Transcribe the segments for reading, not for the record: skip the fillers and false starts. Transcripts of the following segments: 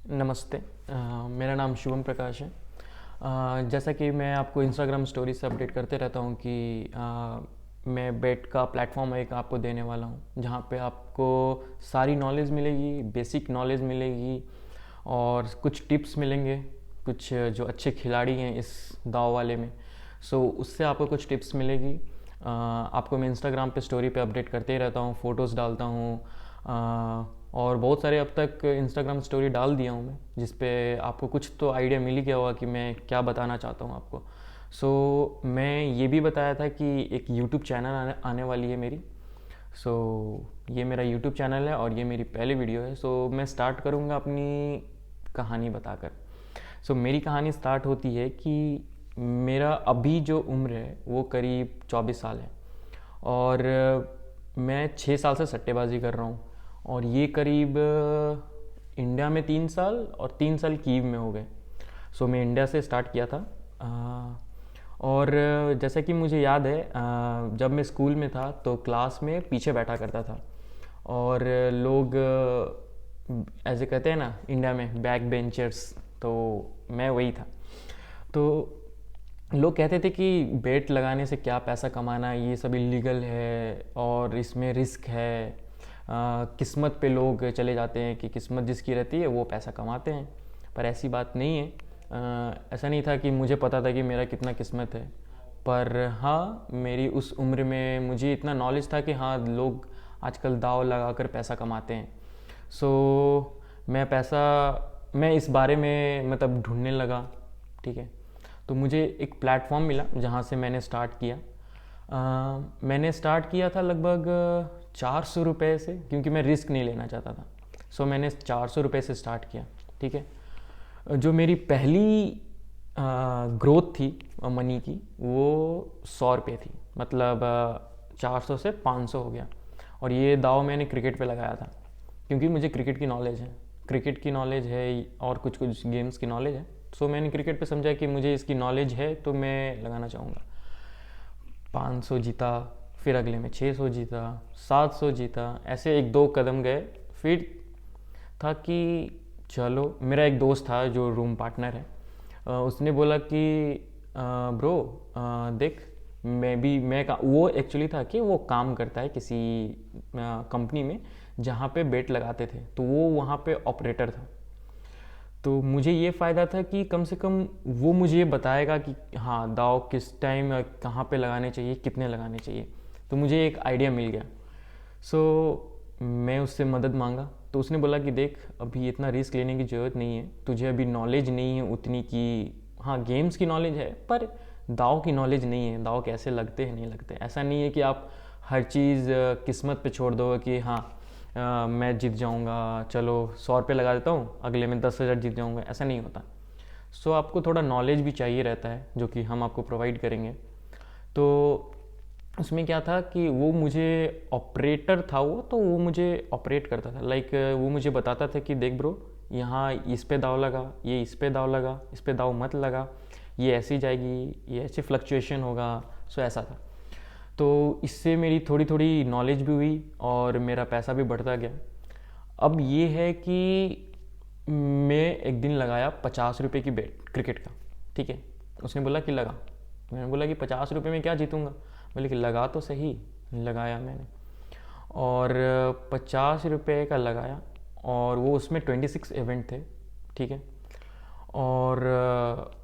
नमस्ते। मेरा नाम शुभम प्रकाश है। जैसा कि मैं आपको इंस्टाग्राम स्टोरी से अपडेट करते रहता हूँ कि मैं बेट का प्लेटफॉर्म एक आपको देने वाला हूँ, जहाँ पे आपको सारी नॉलेज मिलेगी, बेसिक नॉलेज मिलेगी और कुछ टिप्स मिलेंगे। कुछ जो अच्छे खिलाड़ी हैं इस दाव वाले में, सो उससे आपको कुछ टिप्स मिलेगी। आपको मैं इंस्टाग्राम पे स्टोरी पे अपडेट करते ही रहता हूँ, फ़ोटोज़ डालता हूँ। और बहुत सारे अब तक इंस्टाग्राम स्टोरी डाल दिया हूँ मैं, जिस पे आपको कुछ तो आइडिया मिल ही गया होगा कि मैं क्या बताना चाहता हूँ आपको। मैं ये भी बताया था कि एक यूट्यूब चैनल आने वाली है मेरी। सो ये मेरा यूट्यूब चैनल है और ये मेरी पहली वीडियो है। मैं स्टार्ट करूँगा अपनी कहानी बताकर। मेरी कहानी स्टार्ट होती है कि मेरा अभी जो उम्र है वो करीब 24 साल है और मैं 6 साल से सट्टेबाजी कर रहा हूँ। और ये करीब इंडिया में 3 साल और 3 साल कीव में हो गए। मैं इंडिया से स्टार्ट किया था। और जैसा कि मुझे याद है, जब मैं स्कूल में था तो क्लास में पीछे बैठा करता था और लोग ऐसे कहते हैं ना इंडिया में बैक बेंचर्स, तो मैं वही था। तो लोग कहते थे कि बेट लगाने से क्या पैसा कमाना, ये सब इलीगल है और इसमें रिस्क है। किस्मत पे लोग चले जाते हैं कि किस्मत जिसकी रहती है वो पैसा कमाते हैं, पर ऐसी बात नहीं है। ऐसा नहीं था कि मुझे पता था कि मेरा कितना किस्मत है, पर हाँ मेरी उस उम्र में मुझे इतना नॉलेज था कि हाँ लोग आजकल दाव लगाकर पैसा कमाते हैं। सो मैं इस बारे में मतलब ढूंढने लगा। ठीक है, तो मुझे एक प्लेटफॉर्म मिला जहाँ से मैंने स्टार्ट किया। मैंने स्टार्ट किया था लगभग 400 रुपये से, क्योंकि मैं रिस्क नहीं लेना चाहता था। मैंने 400 रुपये से स्टार्ट किया। ठीक है, जो मेरी पहली ग्रोथ थी मनी की, वो 100 रुपये थी। मतलब 400 से 500 हो गया। और ये दाव मैंने क्रिकेट पे लगाया था, क्योंकि मुझे क्रिकेट की नॉलेज है। क्रिकेट की नॉलेज है और कुछ कुछ गेम्स की नॉलेज है। मैंने क्रिकेट पे समझा कि मुझे इसकी नॉलेज है तो मैं लगाना चाहूँगा। 500 जीता, फिर अगले में 600 जीता, 700 जीता, ऐसे एक दो कदम गए। फिर था कि चलो, मेरा एक दोस्त था जो रूम पार्टनर है, उसने बोला कि ब्रो देख, वो एक्चुअली था कि वो काम करता है किसी कंपनी में जहाँ पे बेट लगाते थे, तो वो वहाँ पे ऑपरेटर था। तो मुझे ये फ़ायदा था कि कम से कम वो मुझे ये बताएगा कि हाँ दाव किस टाइम कहाँ पे लगाने चाहिए, कितने लगाने चाहिए। तो मुझे एक आइडिया मिल गया। मैं उससे मदद मांगा, तो उसने बोला कि देख, अभी इतना रिस्क लेने की ज़रूरत नहीं है, तुझे अभी नॉलेज नहीं है उतनी की। हाँ गेम्स की नॉलेज है, पर दाव की नॉलेज नहीं है, दाव कैसे लगते हैं नहीं लगते। ऐसा नहीं है कि आप हर चीज़ किस्मत पे छोड़ दो कि हाँ मैं जीत जाऊंगा, चलो 100 रुपये लगा देता हूँ, अगले में 10,000 जीत जाऊंगा। ऐसा नहीं होता। आपको थोड़ा नॉलेज भी चाहिए रहता है, जो कि हम आपको प्रोवाइड करेंगे। तो उसमें क्या था कि वो मुझे ऑपरेटर था, तो वो मुझे ऑपरेट करता था। लाइक वो मुझे बताता था कि देख ब्रो, यहाँ इस पे दाव लगा, ये इस पे दाव लगा, इस पे दाव मत लगा, ये ऐसी जाएगी, ये ऐसे फ्लक्चुएशन होगा। ऐसा था। तो इससे मेरी थोड़ी थोड़ी नॉलेज भी हुई और मेरा पैसा भी बढ़ता गया। अब ये है कि मैं एक दिन लगाया 50 रुपये की बेट क्रिकेट का। ठीक है, उसने बोला कि लगा। मैंने बोला कि 50 रुपये में क्या जीतूंगा। बोले कि लगा तो सही। लगाया मैंने और 50 रुपये का लगाया, और वो उसमें 26 इवेंट थे। ठीक है, और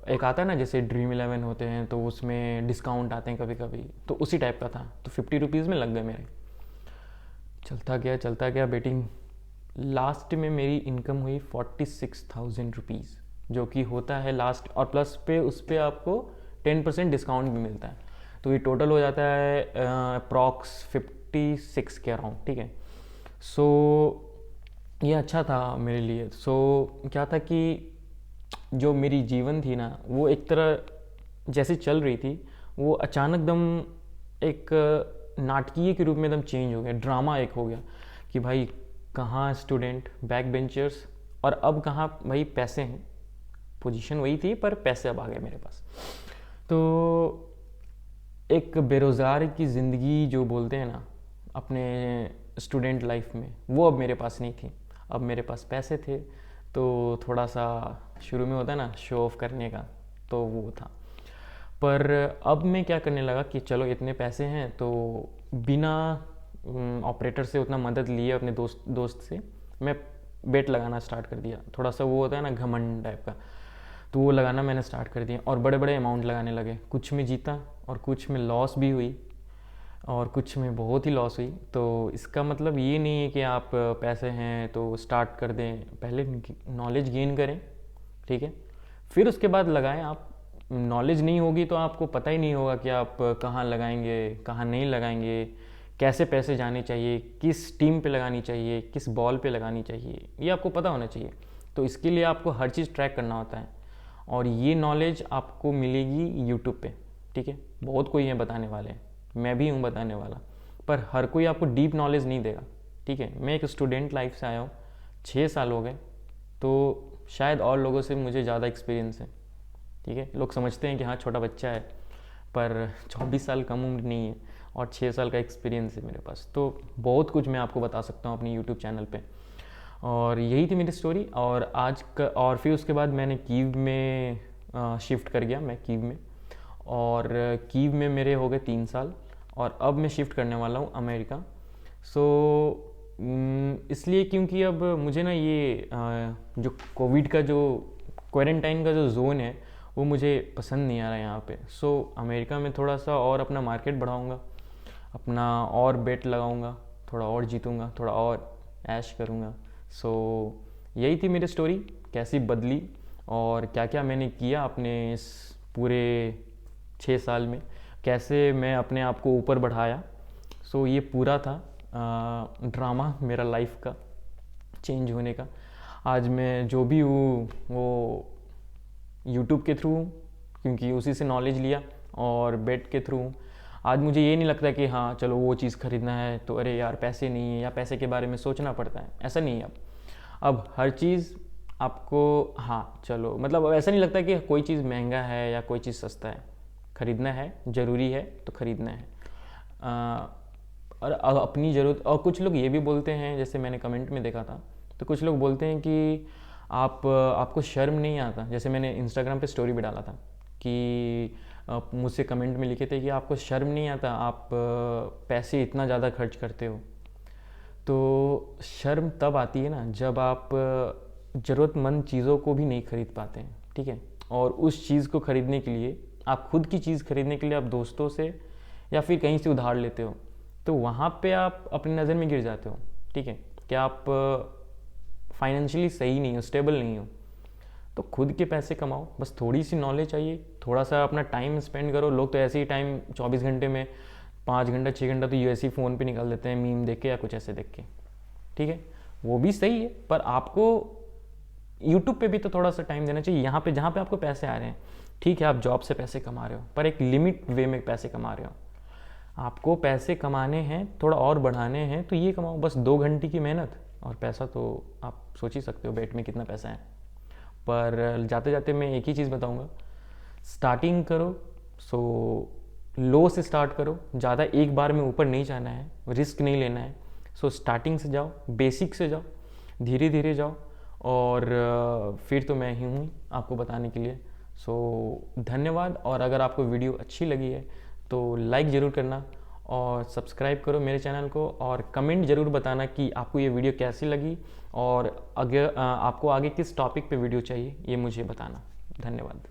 एक आता है ना जैसे ड्रीम 11 होते हैं, तो उसमें डिस्काउंट आते हैं कभी कभी, तो उसी टाइप का था। तो 50 रुपीज़ में लग गए मेरे। चलता गया बेटिंग। लास्ट में मेरी इनकम हुई 46,000 रुपीज़, जो कि होता है लास्ट, और प्लस पे उस पर आपको 10% डिस्काउंट भी मिलता है। तो ये टोटल हो जाता है अप्रॉक्स 56 के अराउंड। ठीक है, सो ये अच्छा था मेरे लिए। क्या था कि जो मेरी जीवन थी ना, वो एक तरह जैसे चल रही थी, वो अचानक दम एक नाटकीय के रूप में एकदम चेंज हो गया। ड्रामा एक हो गया कि भाई कहाँ स्टूडेंट बैक बेंचर्स, और अब कहाँ भाई पैसे हैं। पोजीशन वही थी पर पैसे अब आ गए मेरे पास। तो एक बेरोज़गार की ज़िंदगी जो बोलते हैं ना अपने स्टूडेंट लाइफ में, वो अब मेरे पास नहीं थी। अब मेरे पास पैसे थे, तो थोड़ा सा शुरू में होता है ना शो ऑफ करने का, तो वो था। पर अब मैं क्या करने लगा कि चलो इतने पैसे हैं तो बिना ऑपरेटर से उतना मदद लिए अपने दोस्त से मैं बेट लगाना स्टार्ट कर दिया। थोड़ा सा वो होता है ना घमंड टाइप का, तो वो लगाना मैंने स्टार्ट कर दिया और बड़े बड़े अमाउंट लगाने लगे। कुछ में जीता और कुछ में लॉस भी हुई और कुछ में बहुत ही लॉस हुई। तो इसका मतलब ये नहीं है कि आप पैसे हैं तो स्टार्ट कर दें, पहले नॉलेज गेन करें, ठीक है, फिर उसके बाद लगाएं। आप नॉलेज नहीं होगी तो आपको पता ही नहीं होगा कि आप कहाँ लगाएंगे, कहाँ नहीं लगाएंगे, कैसे पैसे जाने चाहिए, किस टीम पे लगानी चाहिए, किस बॉल पे लगानी चाहिए, ये आपको पता होना चाहिए। तो इसके लिए आपको हर चीज़ ट्रैक करना होता है और ये नॉलेज आपको मिलेगी यूट्यूब पे, ठीक है। बहुत कोई है बताने वाले, मैं भी हूँ बताने वाला, पर हर कोई आपको डीप नॉलेज नहीं देगा, ठीक है। मैं एक स्टूडेंट लाइफ से आया हूँ, 6 साल हो गए, तो शायद और लोगों से मुझे ज़्यादा एक्सपीरियंस है, ठीक है। लोग समझते हैं कि हाँ छोटा बच्चा है, पर 24 साल कम उम्र नहीं है और 6 साल का एक्सपीरियंस है मेरे पास। तो बहुत कुछ मैं आपको बता सकता हूँ अपनी यूट्यूब चैनल पे। और यही थी मेरी स्टोरी। और और फिर उसके बाद मैंने कीव में शिफ्ट कर गया, मैं कीव में, और कीव में मेरे हो गए 3 साल और अब मैं शिफ्ट करने वाला हूँ अमेरिका। सो इसलिए क्योंकि अब मुझे ना ये जो कोविड का जो क्वारंटाइन का जो जोन है वो मुझे पसंद नहीं आ रहा है यहाँ पे। सो अमेरिका में थोड़ा सा और अपना मार्केट बढ़ाऊँगा, अपना और बेट लगाऊँगा, थोड़ा और जीतूँगा, थोड़ा और ऐश करूँगा। सो यही थी मेरी स्टोरी, कैसी बदली और क्या क्या मैंने किया अपने इस पूरे 6 साल में, कैसे मैं अपने आप को ऊपर बढ़ाया। सो ये पूरा था ड्रामा मेरा लाइफ का चेंज होने का। आज मैं जो भी हूँ वो यूट्यूब के थ्रू हूँ, क्योंकि उसी से नॉलेज लिया, और बेट के थ्रू हूँ। आज मुझे ये नहीं लगता कि हाँ चलो वो चीज़ ख़रीदना है तो अरे यार पैसे नहीं है या पैसे के बारे में सोचना पड़ता है, ऐसा नहीं है। अब हर चीज़ आपको, हाँ चलो मतलब अब ऐसा नहीं लगता कि कोई चीज़ महंगा है या कोई चीज़ सस्ता है, ख़रीदना है, ज़रूरी है तो ख़रीदना है। और अपनी ज़रूरत। और कुछ लोग ये भी बोलते हैं, जैसे मैंने कमेंट में देखा था, तो कुछ लोग बोलते हैं कि आपको शर्म नहीं आता। जैसे मैंने इंस्टाग्राम पे स्टोरी भी डाला था कि मुझसे कमेंट में लिखे थे कि आपको शर्म नहीं आता, आप पैसे इतना ज़्यादा खर्च करते हो। तो शर्म तब आती है ना जब आप ज़रूरतमंद चीज़ों को भी नहीं खरीद पाते हैं, ठीक है। और उस चीज़ को ख़रीदने के लिए, आप खुद की चीज़ खरीदने के लिए आप दोस्तों से या फिर कहीं से उधार लेते हो, तो वहाँ पे आप अपनी नज़र में गिर जाते हो, ठीक है, कि आप फाइनेंशियली सही नहीं हो, स्टेबल नहीं हो। तो खुद के पैसे कमाओ, बस थोड़ी सी नॉलेज चाहिए, थोड़ा सा अपना टाइम स्पेंड करो। लोग तो ऐसे ही टाइम 24 घंटे में 5 घंटा 6 घंटा तो यूएससी फ़ोन पे निकाल देते हैं, मीम देख के या कुछ ऐसे देख के, ठीक है, वो भी सही है। पर आपको यूट्यूब पे भी तो थोड़ा सा टाइम देना चाहिए। यहाँ पे जहाँ पे आपको पैसे आ रहे हैं, ठीक है, आप जॉब से पैसे कमा रहे हो, पर एक लिमिट वे में पैसे कमा रहे हो। आपको पैसे कमाने हैं, थोड़ा और बढ़ाने हैं, तो ये कमाओ, बस 2 घंटे की मेहनत और पैसा तो आप सोच ही सकते हो बेट में कितना पैसा है। पर जाते जाते मैं एक ही चीज़ बताऊंगा, स्टार्टिंग करो, सो लो से स्टार्ट करो, ज़्यादा एक बार में ऊपर नहीं जाना है, रिस्क नहीं लेना है। सो स्टार्टिंग से जाओ, बेसिक से जाओ, धीरे धीरे जाओ, और फिर तो मैं ही हूँ आपको बताने के लिए। सो धन्यवाद। और अगर आपको वीडियो अच्छी लगी है तो लाइक ज़रूर करना और सब्सक्राइब करो मेरे चैनल को, और कमेंट ज़रूर बताना कि आपको ये वीडियो कैसी लगी और अगर आपको आगे किस टॉपिक पे वीडियो चाहिए, ये मुझे बताना। धन्यवाद।